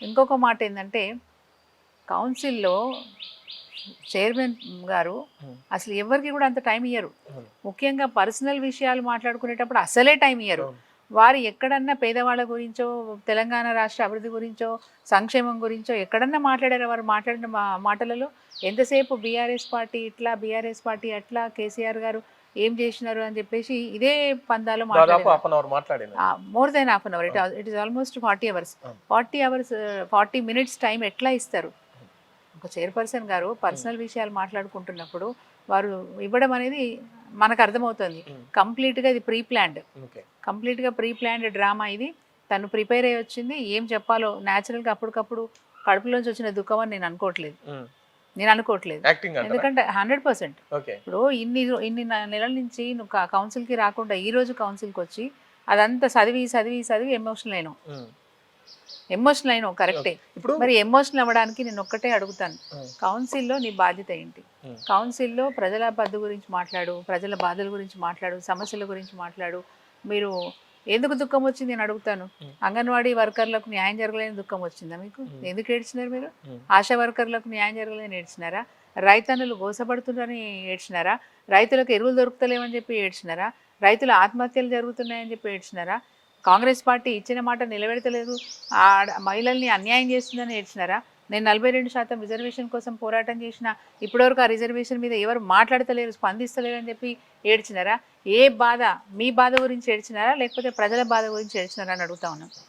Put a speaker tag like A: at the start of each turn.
A: ఇంకొక మాట ఏంటంటే కౌన్సిల్లో చైర్మన్ గారు అసలు ఎవరికి కూడా అంత టైం ఇయ్యరు. ముఖ్యంగా పర్సనల్ విషయాలు మాట్లాడుకునేటప్పుడు అసలే టైం ఇయ్యరు. వారు ఎక్కడన్నా పేదవాళ్ళ గురించో, తెలంగాణ రాష్ట్ర అభివృద్ధి గురించో, సంక్షేమం గురించో ఎక్కడన్నా మాట్లాడారు. వారు మాట్లాడిన మాటలలో ఎంతసేపు బీఆర్ఎస్ పార్టీ ఇట్లా, బీఆర్ఎస్ పార్టీ అట్లా, కేసీఆర్ గారు ఏం చేసినారు అని చెప్పేసి ఇదే పందాలో మాట్లాడారు. More than half an hour. It is almost 40 hours. 40 hours 40 minutes time ఎట్లా ఇస్తారు? ఒక చైర్పర్సన్ గారు పర్సనల్ విషయాలు మాట్లాడుకుంటున్నప్పుడు వారు ఇవ్వడం అనేది మనకు అర్థమవుతుంది. కంప్లీట్గా ఇది కంప్లీట్గా ప్రీ ప్లాన్డ్ డ్రామా ఇది. తను ప్రిపేర్ అయ్యి వచ్చింది, ఏం చెప్పాలో న్యాచురల్గా అప్పటికప్పుడు కడుపులోంచి వచ్చిన దుఃఖం అని నేను అనుకోవట్లేదు. ఎందుకంటే 100% ఇప్పుడు ఇన్ని నెలల నుంచి నువ్వు కౌన్సిల్కి రాకుండా ఈ రోజు కౌన్సిల్కి వచ్చి అదంతా చదివి ఎమోషనల్ అయినావు కరెక్టే. ఇప్పుడు మరి ఎమోషనల్ అవ్వడానికి నేను ఒక్కటే అడుగుతాను, కౌన్సిల్లో నీ బాధ్యత ఏంటి? కౌన్సిల్లో ప్రజల బద్దు గురించి మాట్లాడు, ప్రజల బాధల గురించి మాట్లాడు, సమస్యల గురించి మాట్లాడు. మీరు ఎందుకు దుఃఖం వచ్చింది నేను అడుగుతాను. అంగన్వాడీ వర్కర్లకు న్యాయం జరగలేని దుఃఖం వచ్చిందా మీకు? ఎందుకు ఏడ్చినారు మీరు? ఆశా వర్కర్లకు న్యాయం జరగలేని ఏడ్చినారా? రైతన్నులు గోసపడుతున్నారని ఏడ్చినారా? రైతులకు ఎరువులు దొరుకుతలేమని చెప్పి ఏడ్చినారా? రైతుల ఆత్మహత్యలు జరుగుతున్నాయని చెప్పి ఏడ్చినారా? కాంగ్రెస్ పార్టీ ఇచ్చిన మాట నిలబెడతలేదు, మహిళల్ని అన్యాయం చేస్తుందని ఏడ్చినారా? నేను 42% రిజర్వేషన్ కోసం పోరాటం చేసిన ఇప్పటివరకు ఆ రిజర్వేషన్ మీద ఎవరు మాట్లాడతలేరు, స్పందిస్తలేరు అని చెప్పి ఏడ్చినారా? ఏ బాధ, మీ బాధ గురించి ఏడ్చినారా లేకపోతే ప్రజల బాధ గురించి ఏడ్చినారా అని అడుగుతా ఉన్నాను.